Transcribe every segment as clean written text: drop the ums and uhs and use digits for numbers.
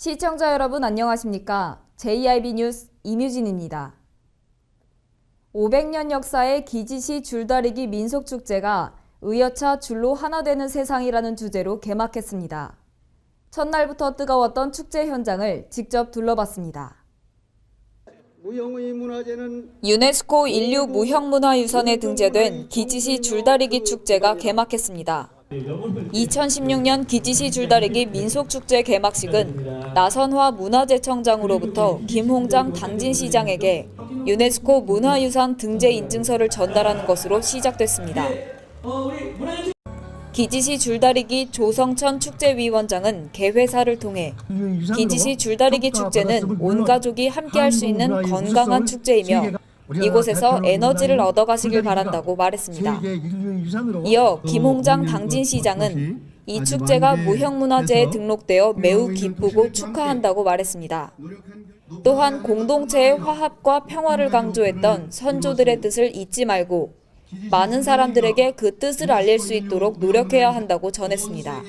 시청자 여러분 안녕하십니까? JIB 뉴스 이뮤진입니다. 500년 역사의 기지시 줄다리기 민속축제가 의여차 줄로 하나 되는 세상이라는 주제로 개막했습니다. 첫날부터 뜨거웠던 축제 현장을 직접 둘러봤습니다. 유네스코 인류 무형문화유산에 등재된 기지시 줄다리기 축제가 개막했습니다. 2016년 기지시 줄다리기 민속축제 개막식은 나선화 문화재청장으로부터 김홍장 당진시장에게 유네스코 문화유산 등재 인증서를 전달하는 것으로 시작됐습니다. 기지시 줄다리기 조성천 축제위원장은 개회사를 통해 기지시 줄다리기 축제는 온 가족이 함께할 수 있는 건강한 축제이며 이곳에서 에너지를 얻어가시길 바란다고 말했습니다. 이어 김홍장 당진시장은 이 축제가 무형문화재에 등록되어 매우 기쁘고 축하한다고 말했습니다. 또한 공동체의 화합과 평화를 강조했던 선조들의 뜻을 잊지 말고 많은 사람들에게 그 뜻을 알릴 수 있도록 노력해야 한다고 전했습니다.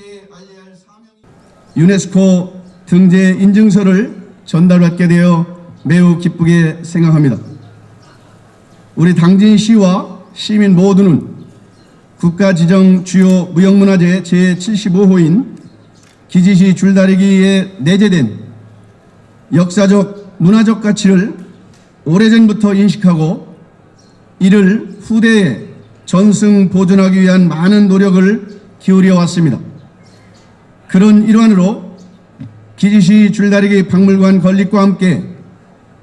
유네스코 등재 인증서를 전달받게 되어 매우 기쁘게 생각합니다. 우리 당진시와 시민 모두는 국가 지정 주요 무형문화재 제75호인 기지시 줄다리기에 내재된 역사적 문화적 가치를 오래전부터 인식하고 이를 후대에 전승 보존하기 위한 많은 노력을 기울여 왔습니다. 그런 일환으로 기지시 줄다리기 박물관 건립과 함께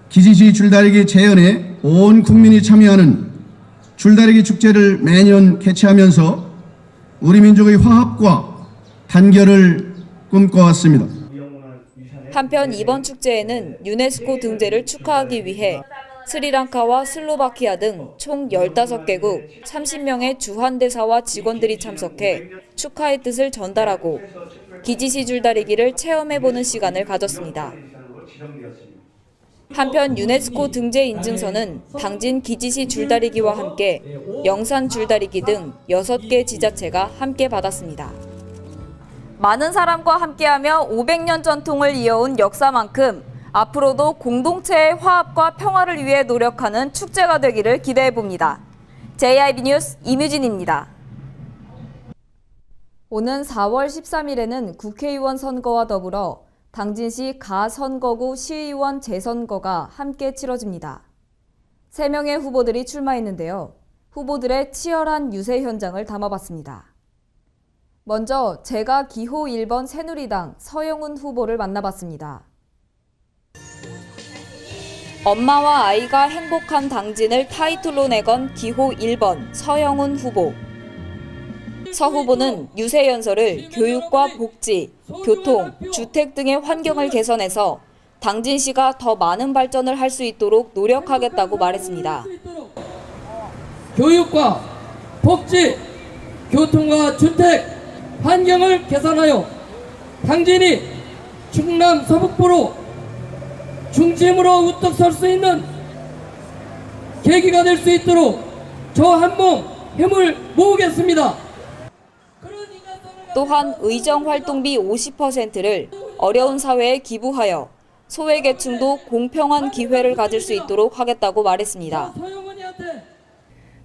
기지시 줄다리기 재현에 온 국민이 참여하는 줄다리기 축제를 매년 개최하면서 우리 민족의 화합과 단결을 꿈꿔왔습니다. 한편 이번 축제에는 유네스코 등재를 축하하기 위해 스리랑카와 슬로바키아 등 총 15개국 30명의 주한대사와 직원들이 참석해 축하의 뜻을 전달하고 기지시 줄다리기를 체험해보는 시간을 가졌습니다. 한편 유네스코 등재 인증서는 당진 기지시 줄다리기와 함께 영산 줄다리기 등 6개 지자체가 함께 받았습니다. 많은 사람과 함께하며 500년 전통을 이어온 역사만큼 앞으로도 공동체의 화합과 평화를 위해 노력하는 축제가 되기를 기대해봅니다. JIB 뉴스 이뮤진입니다. 오는 4월 13일에는 국회의원 선거와 더불어 당진시 가선거구 시의원 재선거가 함께 치러집니다. 3명의 후보들이 출마했는데요. 후보들의 치열한 유세 현장을 담아봤습니다. 먼저 제가 기호 1번 새누리당 서영훈 후보를 만나봤습니다. 엄마와 아이가 행복한 당진을 타이틀로 내건 기호 1번 서영훈 후보. 서 후보는 유세 연설을 교육과 복지, 교통, 주택 등의 환경을 개선해서 당진시가 더 많은 발전을 할 수 있도록 노력하겠다고 말했습니다. 교육과 복지, 교통과 주택, 환경을 개선하여 당진이 충남 서북부로 중심으로 우뚝 설 수 있는 계기가 될 수 있도록 저 한 몸 힘을 모으겠습니다. 또한 의정활동비 50%를 어려운 사회에 기부하여 소외계층도 공평한 기회를 가질 수 있도록 하겠다고 말했습니다.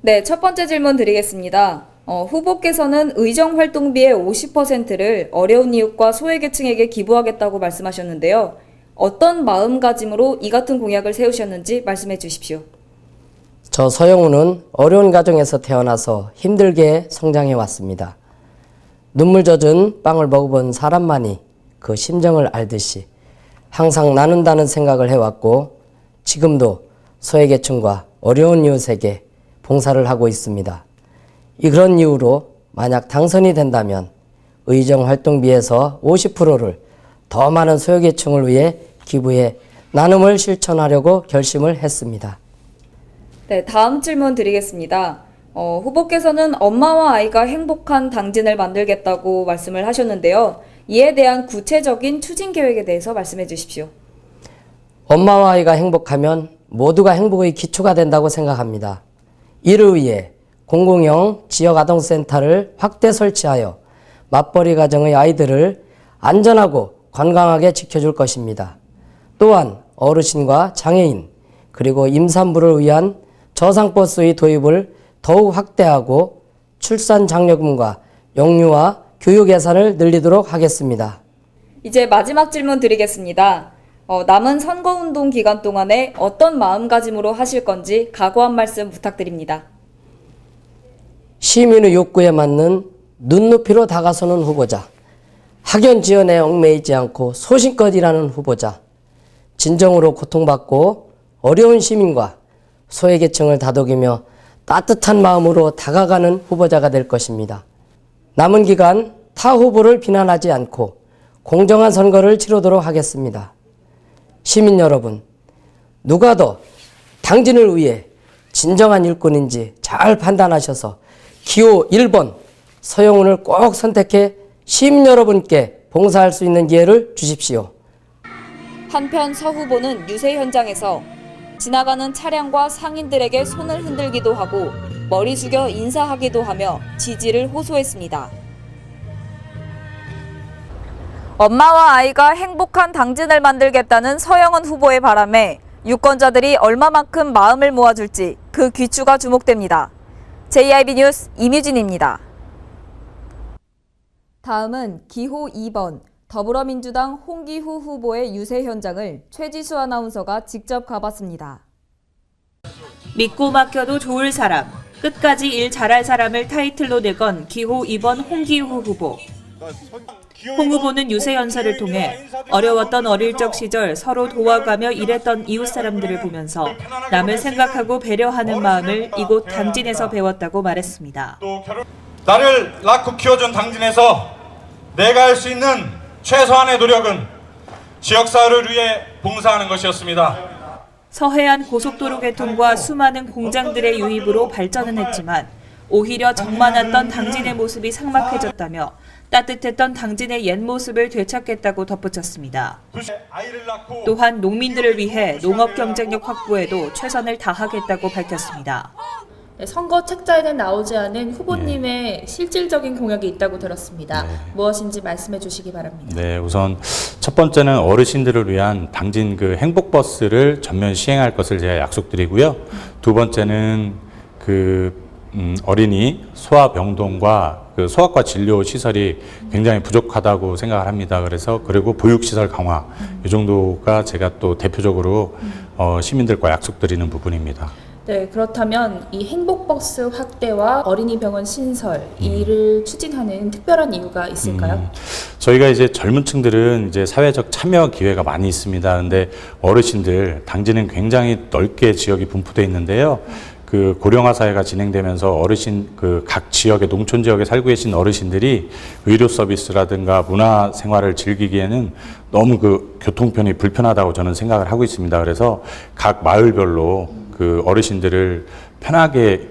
네, 첫 번째 질문 드리겠습니다. 후보께서는 의정활동비의 50%를 어려운 이웃과 소외계층에게 기부하겠다고 말씀하셨는데요. 어떤 마음가짐으로 이 같은 공약을 세우셨는지 말씀해 주십시오. 저 서영훈은 어려운 가정에서 태어나서 힘들게 성장해 왔습니다. 눈물 젖은 빵을 먹어본 사람만이 그 심정을 알듯이 항상 나눈다는 생각을 해왔고 지금도 소외계층과 어려운 이웃에게 봉사를 하고 있습니다. 그런 이유로 만약 당선이 된다면 의정활동비에서 50%를 더 많은 소외계층을 위해 기부해 나눔을 실천하려고 결심을 했습니다. 네, 다음 질문 드리겠습니다. 후보께서는 엄마와 아이가 행복한 당진을 만들겠다고 말씀을 하셨는데요. 이에 대한 구체적인 추진 계획에 대해서 말씀해 주십시오. 엄마와 아이가 행복하면 모두가 행복의 기초가 된다고 생각합니다. 이를 위해 공공형 지역아동센터를 확대 설치하여 맞벌이 가정의 아이들을 안전하고 건강하게 지켜줄 것입니다. 또한 어르신과 장애인 그리고 임산부를 위한 저상버스의 도입을 더욱 확대하고 출산 장려금과 영유아 교육 예산을 늘리도록 하겠습니다. 이제 마지막 질문 드리겠습니다. 남은 선거운동 기간 동안에 어떤 마음가짐으로 하실 건지 각오한 말씀 부탁드립니다. 시민의 욕구에 맞는 눈높이로 다가서는 후보자, 학연 지연에 얽매이지 않고 소신껏 일하는 후보자, 진정으로 고통받고 어려운 시민과 소외계층을 다독이며 따뜻한 마음으로 다가가는 후보자가 될 것입니다. 남은 기간 타 후보를 비난하지 않고 공정한 선거를 치르도록 하겠습니다. 시민 여러분, 누가 더 당진을 위해 진정한 일꾼인지 잘 판단하셔서 기호 1번 서영훈을 꼭 선택해 시민 여러분께 봉사할 수 있는 기회를 주십시오. 한편 서 후보는 유세 현장에서 지나가는 차량과 상인들에게 손을 흔들기도 하고 머리 숙여 인사하기도 하며 지지를 호소했습니다. 엄마와 아이가 행복한 당진을 만들겠다는 서영은 후보의 바람에 유권자들이 얼마만큼 마음을 모아줄지 그 귀추가 주목됩니다. JIB 뉴스 임유진입니다. 다음은 기호 2번 더불어민주당 홍기후 후보의 유세 현장을 최지수 아나운서가 직접 가봤습니다. 믿고 맡겨도 좋을 사람, 끝까지 일 잘할 사람을 타이틀로 내건 기호 2번 홍기후 후보. 홍 후보는 유세 연설을 통해 어려웠던 어릴 적 시절 서로 도와가며 일했던 이웃 사람들을 보면서 남을 생각하고 배려하는 마음을 이곳 당진에서 배웠다고 말했습니다. 나를 낳고 키워준 당진에서 내가 할 수 있는 최소한의 노력은 지역사회를 위해 봉사하는 것이었습니다. 서해안 고속도로 개통과 수많은 공장들의 유입으로 발전은 했지만 오히려 정 많았던 당진의 모습이 삭막해졌다며 따뜻했던 당진의 옛 모습을 되찾겠다고 덧붙였습니다. 또한 농민들을 위해 농업 경쟁력 확보에도 최선을 다하겠다고 밝혔습니다. 선거 책자에는 나오지 않은 후보님의 실질적인 공약이 있다고 들었습니다. 무엇인지 말씀해 주시기 바랍니다. 네, 우선 첫 번째는 어르신들을 위한 당진 그 행복버스를 전면 시행할 것을 제가 약속드리고요. 두 번째는 어린이 소아병동과 그 소아과 진료 시설이 굉장히 부족하다고 생각을 합니다. 그리고 보육시설 강화 이 정도가 제가 또 대표적으로 시민들과 약속드리는 부분입니다. 네, 그렇다면 이 행복버스 확대와 어린이 병원 신설 이를 추진하는 특별한 이유가 있을까요? 저희가 이제 젊은 층들은 이제 사회적 참여 기회가 많이 있습니다. 근데 어르신들, 당진은 굉장히 넓게 지역이 분포되어 있는데요. 그 고령화 사회가 진행되면서 각 지역의 농촌 지역에 살고 계신 어르신들이 의료 서비스라든가 문화 생활을 즐기기에는 너무 그 교통편이 불편하다고 저는 생각을 하고 있습니다. 그래서 각 마을별로 그 어르신들을 편하게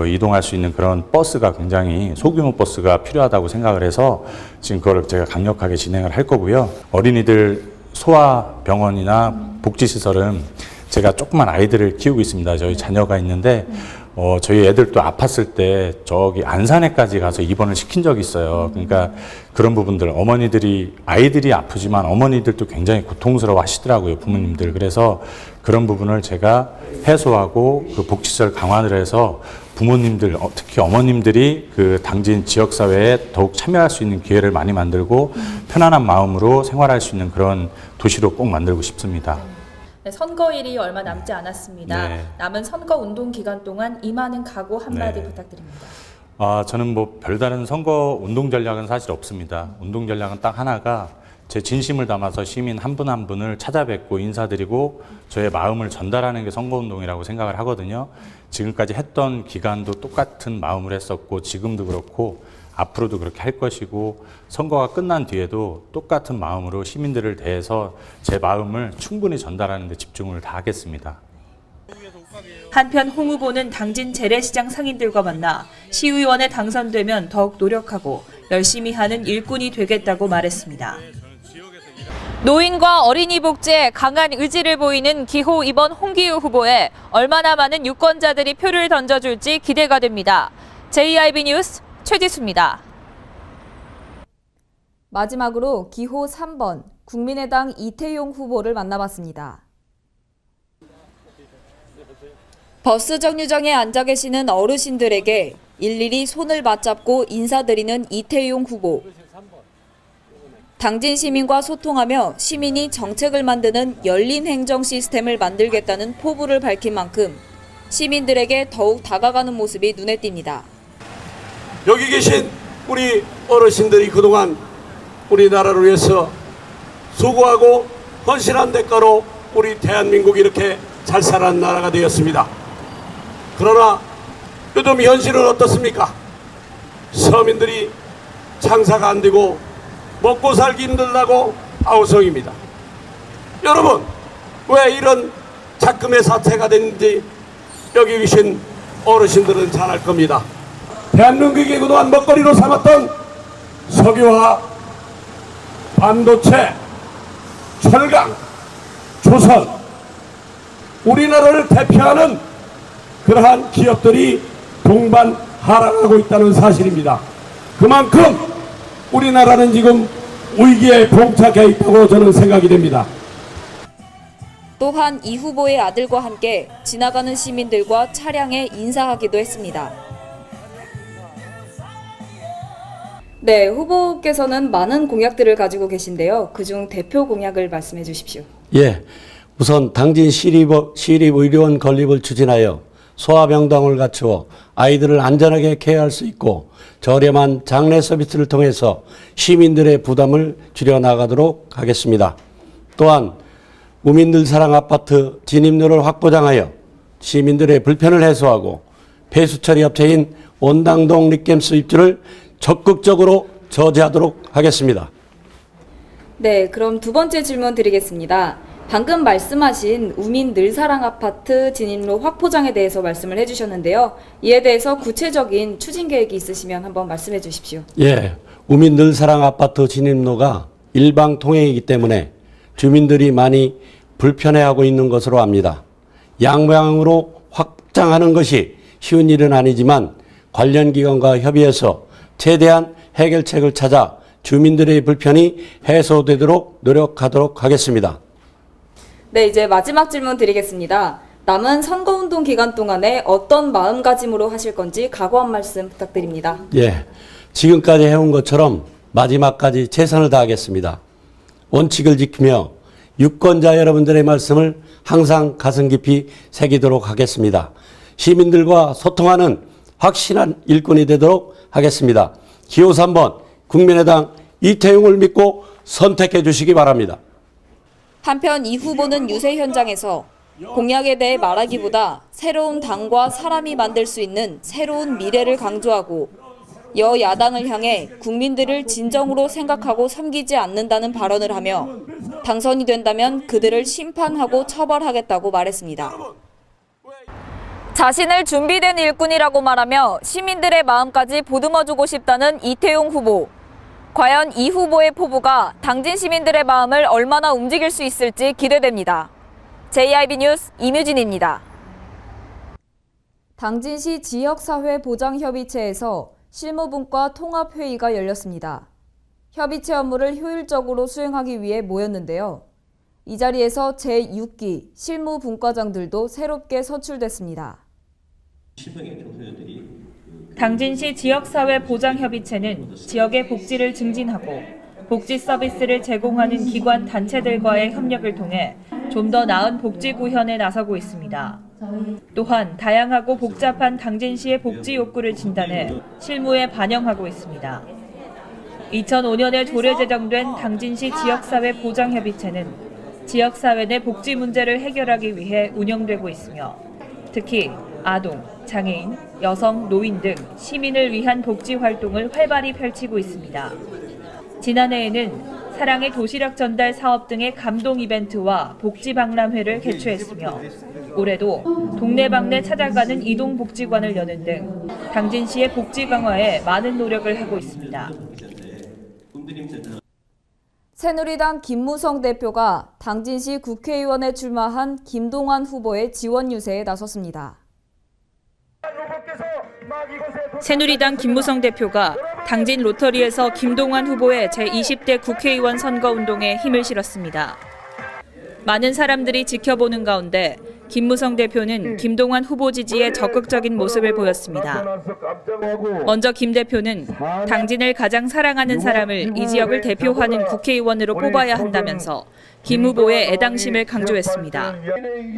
이동할 수 있는 그런 버스가 굉장히 소규모 버스가 필요하다고 생각을 해서 지금 그걸 제가 강력하게 진행을 할 거고요. 어린이들 소아병원이나 복지시설은 제가 조그만 아이들을 키우고 있습니다. 저희 자녀가 있는데 저희 애들도 아팠을 때 저기 안산에까지 가서 입원을 시킨 적이 있어요. 그러니까 그런 부분들 아이들이 아프지만 어머니들도 굉장히 고통스러워 하시더라고요, 부모님들. 그래서 그런 부분을 제가 해소하고 그 복지시설 강화를 해서 부모님들, 특히 어머님들이 그 당진 지역사회에 더욱 참여할 수 있는 기회를 많이 만들고 편안한 마음으로 생활할 수 있는 그런 도시로 꼭 만들고 싶습니다. 네, 선거일이 얼마 남지 않았습니다. 네. 남은 선거 운동 기간 동안 임하는 각오 한마디 부탁드립니다. 저는 뭐 별다른 선거 운동 전략은 사실 없습니다. 운동 전략은 딱 하나가 제 진심을 담아서 시민 한 분 한 분을 찾아뵙고 인사드리고 저의 마음을 전달하는 게 선거운동이라고 생각을 하거든요. 지금까지 했던 기간도 똑같은 마음을 했었고 지금도 그렇고 앞으로도 그렇게 할 것이고 선거가 끝난 뒤에도 똑같은 마음으로 시민들을 대해서 제 마음을 충분히 전달하는 데 집중을 다하겠습니다. 한편 홍 후보는 당진 재래시장 상인들과 만나 시의원에 당선되면 더욱 노력하고 열심히 하는 일꾼이 되겠다고 말했습니다. 노인과 어린이 복지에 강한 의지를 보이는 기호 2번 홍기후 후보에 얼마나 많은 유권자들이 표를 던져줄지 기대가 됩니다. JIB 뉴스 최지수입니다. 마지막으로 기호 3번 국민의당 이태용 후보를 만나봤습니다. 버스 정류장에 앉아 계시는 어르신들에게 일일이 손을 맞잡고 인사드리는 이태용 후보. 당진 시민과 소통하며 시민이 정책을 만드는 열린 행정 시스템을 만들겠다는 포부를 밝힌 만큼 시민들에게 더욱 다가가는 모습이 눈에 띕니다. 여기 계신 우리 어르신들이 그동안 우리나라를 위해서 수고하고 헌신한 대가로 우리 대한민국이 이렇게 잘 살아난 나라가 되었습니다. 그러나 요즘 현실은 어떻습니까? 서민들이 장사가 안 되고 먹고 살기 힘들다고 아우성입니다. 여러분, 왜 이런 작금의 사태가 됐는지 여기 계신 어르신들은 잘 알 겁니다. 대한민국이 그동안 먹거리로 삼았던 석유와 반도체, 철강, 조선, 우리나라를 대표하는 그러한 기업들이 동반 하락하고 있다는 사실입니다. 그만큼 우리나라는 지금 위기에 봉착해 있다고 저는 생각이 됩니다. 또한 이 후보의 아들과 함께 지나가는 시민들과 차량에 인사하기도 했습니다. 네, 후보께서는 많은 공약들을 가지고 계신데요. 그중 대표 공약을 말씀해 주십시오. 예, 우선 당진 시립의료원 건립을 추진하여 소아병동을 갖추어 아이들을 안전하게 케어할 수 있고 저렴한 장례 서비스를 통해서 시민들의 부담을 줄여나가도록 하겠습니다. 또한 우민들 사랑 아파트 진입로를 확보장하여 시민들의 불편을 해소하고 폐수처리 업체인 원당동 리겜스 입주를 적극적으로 저지하도록 하겠습니다. 네, 그럼 두 번째 질문 드리겠습니다. 방금 말씀하신 우민 늘사랑 아파트 진입로 확포장에 대해서 말씀을 해주셨는데요. 이에 대해서 구체적인 추진 계획이 있으시면 한번 말씀해 주십시오. 예, 우민 늘사랑 아파트 진입로가 일방 통행이기 때문에 주민들이 많이 불편해하고 있는 것으로 압니다. 양방향으로 확장하는 것이 쉬운 일은 아니지만 관련 기관과 협의해서 최대한 해결책을 찾아 주민들의 불편이 해소되도록 노력하도록 하겠습니다. 네, 이제 마지막 질문 드리겠습니다. 남은 선거운동 기간 동안에 어떤 마음가짐으로 하실 건지 각오 한 말씀 부탁드립니다. 예, 지금까지 해온 것처럼 마지막까지 최선을 다하겠습니다. 원칙을 지키며 유권자 여러분들의 말씀을 항상 가슴 깊이 새기도록 하겠습니다. 시민들과 소통하는 확실한 일꾼이 되도록 하겠습니다. 기호 3번 국민의당 이태용을 믿고 선택해 주시기 바랍니다. 한편 이 후보는 유세 현장에서 공약에 대해 말하기보다 새로운 당과 사람이 만들 수 있는 새로운 미래를 강조하고 여야당을 향해 국민들을 진정으로 생각하고 섬기지 않는다는 발언을 하며 당선이 된다면 그들을 심판하고 처벌하겠다고 말했습니다. 자신을 준비된 일꾼이라고 말하며 시민들의 마음까지 보듬어주고 싶다는 이태용 후보. 과연 이 후보의 포부가 당진 시민들의 마음을 얼마나 움직일 수 있을지 기대됩니다. JIB 뉴스 임유진입니다. 당진시 지역사회보장협의체에서 실무분과 통합회의가 열렸습니다. 협의체 업무를 효율적으로 수행하기 위해 모였는데요. 이 자리에서 제6기 실무분과장들도 새롭게 선출됐습니다. 당진시 지역사회보장협의체는 지역의 복지를 증진하고 복지 서비스를 제공하는 기관 단체들과의 협력을 통해 좀 더 나은 복지 구현에 나서고 있습니다. 또한 다양하고 복잡한 당진시의 복지 욕구를 진단해 실무에 반영하고 있습니다. 2005년에 조례 제정된 당진시 지역사회보장협의체는 지역사회 내 복지 문제를 해결하기 위해 운영되고 있으며 특히 아동, 장애인, 여성, 노인 등 시민을 위한 복지 활동을 활발히 펼치고 있습니다. 지난해에는 사랑의 도시락 전달 사업 등의 감동 이벤트와 복지 박람회를 개최했으며 올해도 동네방네 찾아가는 이동복지관을 여는 등 당진시의 복지 강화에 많은 노력을 하고 있습니다. 새누리당 김무성 대표가 당진시 국회의원에 출마한 김동완 후보의 지원 유세에 나섰습니다. 새누리당 김무성 대표가 당진 로터리에서 김동완 후보의 제20대 국회의원 선거운동에 힘을 실었습니다. 많은 사람들이 지켜보는 가운데 김무성 대표는 김동완 후보 지지에 적극적인 모습을 보였습니다. 먼저 김 대표는 당진을 가장 사랑하는 사람을 이 지역을 대표하는 국회의원으로 뽑아야 한다면서 김 후보의 애당심을 강조했습니다.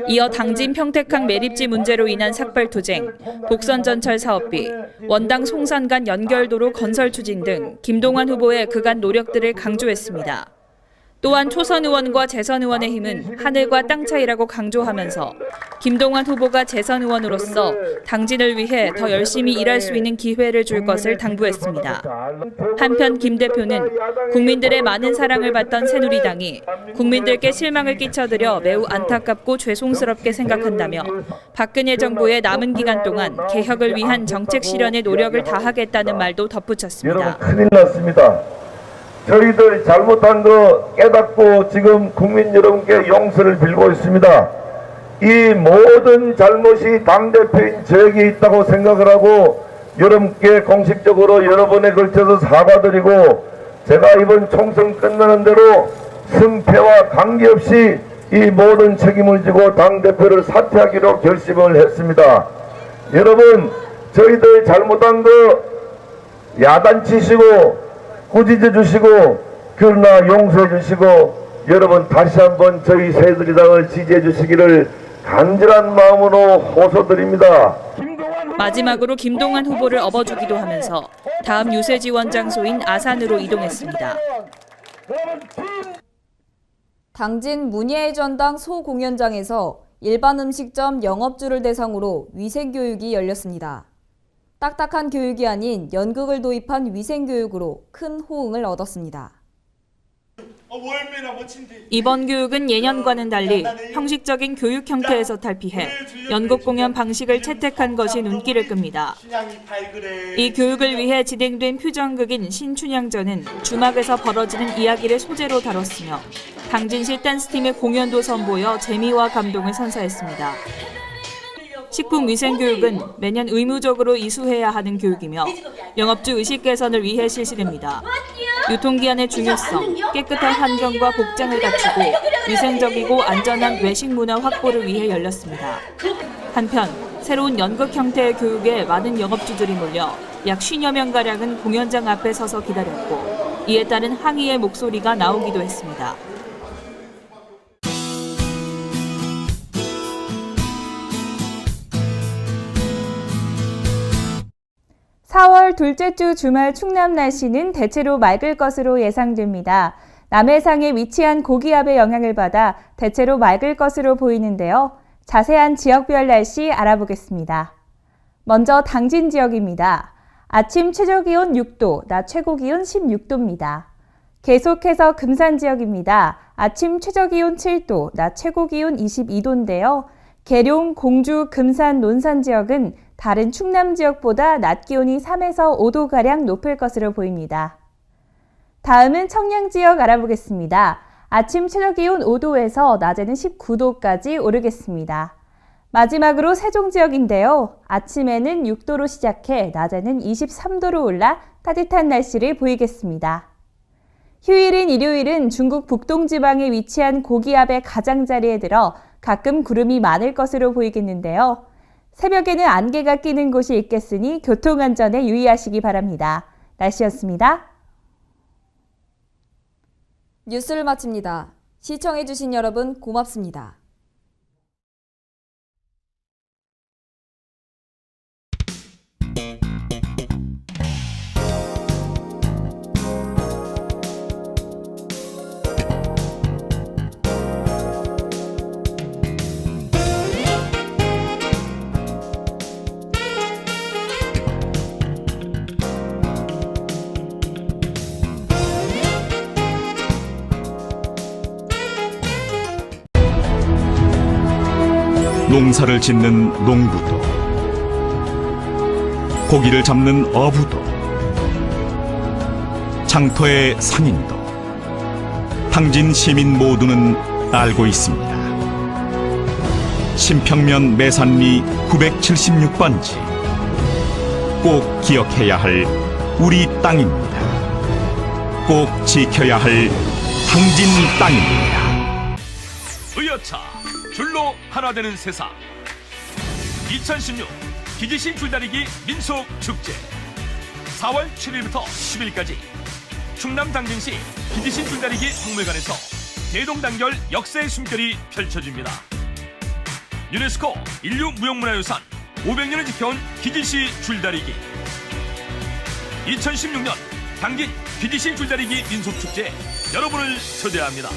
이어 당진 평택항 매립지 문제로 인한 삭발투쟁, 복선전철 사업비, 원당 송산 간 연결도로 건설 추진 등 김동완 후보의 그간 노력들을 강조했습니다. 또한 초선 의원과 재선 의원의 힘은 하늘과 땅 차이라고 강조하면서 김동완 후보가 재선 의원으로서 당진을 위해 더 열심히 일할 수 있는 기회를 줄 것을 당부했습니다. 한편 김 대표는 국민들의 많은 사랑을 받던 새누리당이 국민들께 실망을 끼쳐드려 매우 안타깝고 죄송스럽게 생각한다며 박근혜 정부의 남은 기간 동안 개혁을 위한 정책 실현에 노력을 다하겠다는 말도 덧붙였습니다. 큰일 났습니다. 저희들 잘못한 거 깨닫고 지금 국민 여러분께 용서를 빌고 있습니다. 이 모든 잘못이 당대표인 저에게 있다고 생각을 하고 여러분께 공식적으로 여러 번에 걸쳐서 사과드리고 제가 이번 총선 끝나는 대로 승패와 관계없이 이 모든 책임을 지고 당대표를 사퇴하기로 결심을 했습니다. 여러분, 저희들 잘못한 거 야단치시고 꾸짖어 주시고 그러나 용서해 주시고 여러분 다시 한번 저희 새누리당을 지지해 주시기를 간절한 마음으로 호소드립니다. 마지막으로 김동완 후보를 업어주기도 하면서 다음 유세지원 장소인 아산으로 이동했습니다. 당진 문예의 전당 소공연장에서 일반 음식점 영업주를 대상으로 위생교육이 열렸습니다. 딱딱한 교육이 아닌 연극을 도입한 위생교육으로 큰 호응을 얻었습니다. 이번 교육은 예년과는 달리 형식적인 교육 형태에서 탈피해 연극 공연 방식을 채택한 것이 눈길을 끕니다. 이 교육을 위해 진행된 표정극인 신춘향전은 주막에서 벌어지는 이야기를 소재로 다뤘으며 당진시 댄스팀의 공연도 선보여 재미와 감동을 선사했습니다. 식품위생교육은 매년 의무적으로 이수해야 하는 교육이며 영업주 의식 개선을 위해 실시됩니다. 유통기한의 중요성, 깨끗한 환경과 복장을 갖추고 위생적이고 안전한 외식 문화 확보를 위해 열렸습니다. 한편 새로운 연극 형태의 교육에 많은 영업주들이 몰려 약 50여 명가량은 공연장 앞에 서서 기다렸고 이에 따른 항의의 목소리가 나오기도 했습니다. 4월 둘째 주 주말 충남 날씨는 대체로 맑을 것으로 예상됩니다. 남해상에 위치한 고기압의 영향을 받아 대체로 맑을 것으로 보이는데요. 자세한 지역별 날씨 알아보겠습니다. 먼저 당진 지역입니다. 아침 최저기온 6도, 낮 최고기온 16도입니다. 계속해서 금산 지역입니다. 아침 최저기온 7도, 낮 최고기온 22도인데요. 계룡, 공주, 금산, 논산 지역은 다른 충남 지역보다 낮 기온이 3에서 5도가량 높을 것으로 보입니다. 다음은 청양 지역 알아보겠습니다. 아침 최저기온 5도에서 낮에는 19도까지 오르겠습니다. 마지막으로 세종 지역인데요. 아침에는 6도로 시작해 낮에는 23도로 올라 따뜻한 날씨를 보이겠습니다. 휴일인 일요일은 중국 북동지방에 위치한 고기압의 가장자리에 들어 가끔 구름이 많을 것으로 보이겠는데요. 새벽에는 안개가 끼는 곳이 있겠으니 교통안전에 유의하시기 바랍니다. 날씨였습니다. 뉴스를 마칩니다. 시청해주신 여러분 고맙습니다. 농사를 짓는 농부도, 고기를 잡는 어부도, 장터의 상인도, 당진 시민 모두는 알고 있습니다. 신평면 매산리 976번지, 꼭 기억해야 할 우리 땅입니다. 꼭 지켜야 할 당진 땅입니다. 의여차 줄로 하나 되는 세상 2016 기지신 줄다리기 민속축제 4월 7일부터 10일까지 충남 당진시 기지신 줄다리기 박물관에서 대동단결 역사의 숨결이 펼쳐집니다. 유네스코 인류무형문화유산 500년을 지켜온 기지시 줄다리기 2016년 당진 기지신 줄다리기 민속축제 여러분을 초대합니다.